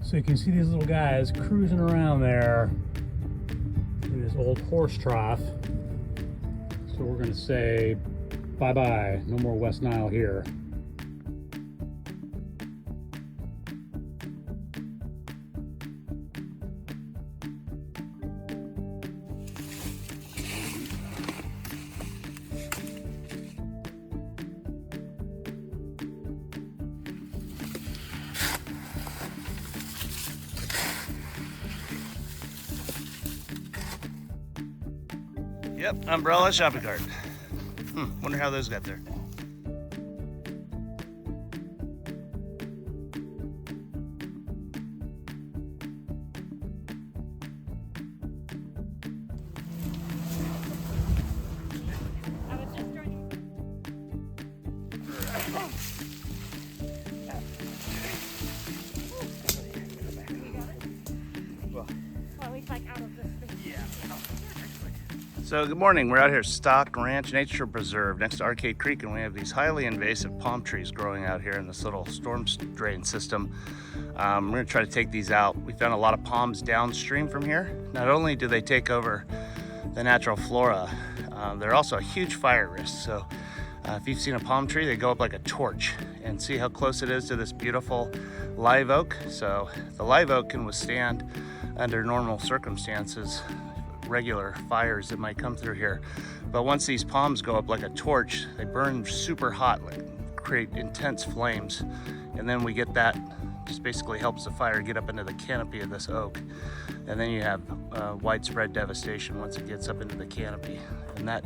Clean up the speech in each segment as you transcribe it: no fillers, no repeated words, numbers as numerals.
So you can see these little guys cruising around there in this old horse trough. So we're going to say bye-bye, no more West Nile here. Yep, umbrella, shopping cart. Wonder how those got there. So good morning, we're out here at Stock Ranch Nature Preserve next to Arcade Creek, and we have these highly invasive palm trees growing out here in this little storm drain system. We're gonna try to take these out. We found a lot of palms downstream from here. Not only do they take over the natural flora, they're also a huge fire risk. So if you've seen a palm tree, they go up like a torch, and see how close it is to this beautiful live oak. So the live oak can withstand, under normal circumstances, regular fires that might come through here. But once these palms go up like a torch, they burn super hot, like create intense flames. And then we get that, just basically helps the fire get up into the canopy of this oak. And then you have widespread devastation once it gets up into the canopy. And that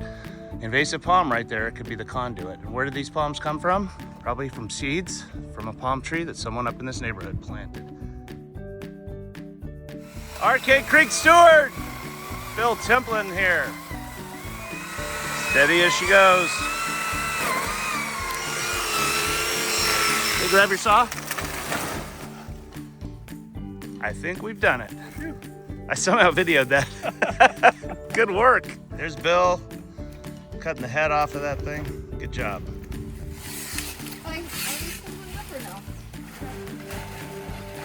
invasive palm right there could be the conduit. And where did these palms come from? Probably from seeds from a palm tree that someone up in this neighborhood planted. Arcade Creek Steward! Bill Templin here. Steady as she goes. Hey, grab your saw. I think we've done it. I somehow videoed that. Good work. There's Bill cutting the head off of that thing. Good job.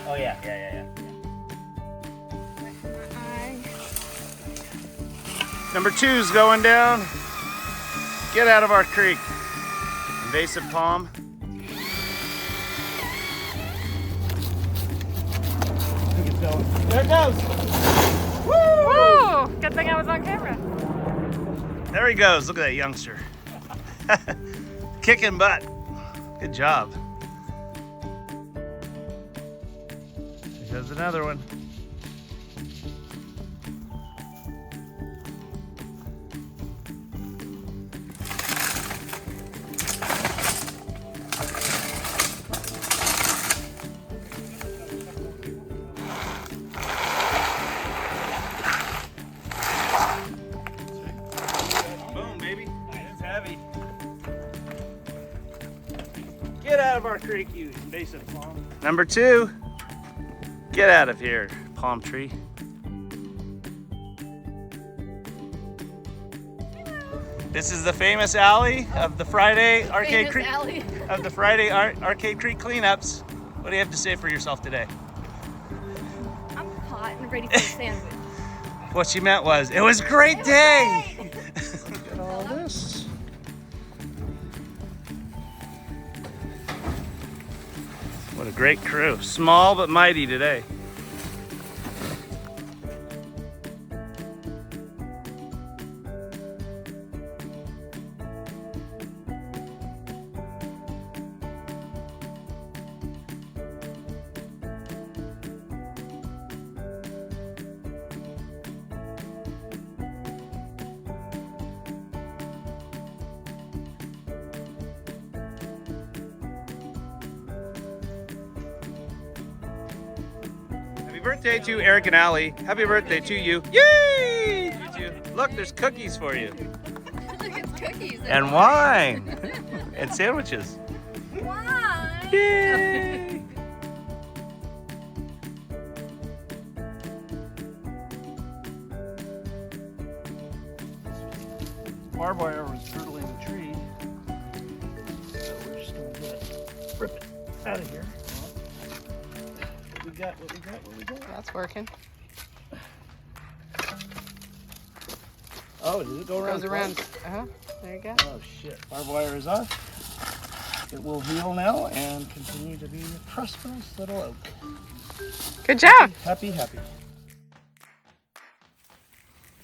Oh yeah. Number 2's going down. Get out of our creek. Invasive palm. I think it's going. There it goes. Woo! Woo! Good thing I was on camera. There he goes. Look at that youngster. Kicking butt. Good job. There goes another one. Get out of our creek, you invasive palm. Number 2, get out of here, palm tree. This is the famous alley of the Friday Arcade Creek Arcade Creek cleanups. What do you have to say for yourself today? I'm hot and ready for a sandwich. What she meant was, it was a great day. Look at all this. What a great crew. Small but mighty today. Happy birthday to Eric and Allie. Happy birthday to you. Yay! You too. Look, there's cookies for you. Look, it's cookies. And wine. And sandwiches. Wine. Yay! Barbed wire was girdling the tree. So we're just going to rip it out of here. got? What we got? What we got? That's working. Oh, does it go around? Goes around. There you go. Oh shit! Barbed wire is off. It will heal now and continue to be a prosperous little oak. Good job. Happy, happy.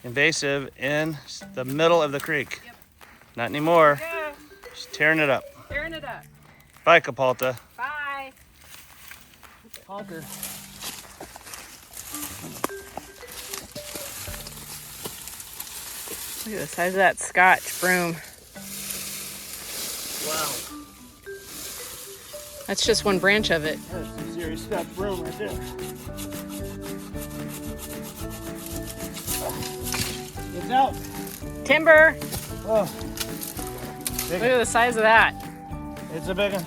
Invasive in the middle of the creek. Yep. Not anymore. Yeah. Just tearing it up. Tearing it up. Bye, Catalpa. Bye. Honker. Look at the size of that Scotch Broom. Wow. That's just one branch of it. There's some serious Scotch Broom right there. It's out. Timber. Oh. Look at the size of that. It's a big one.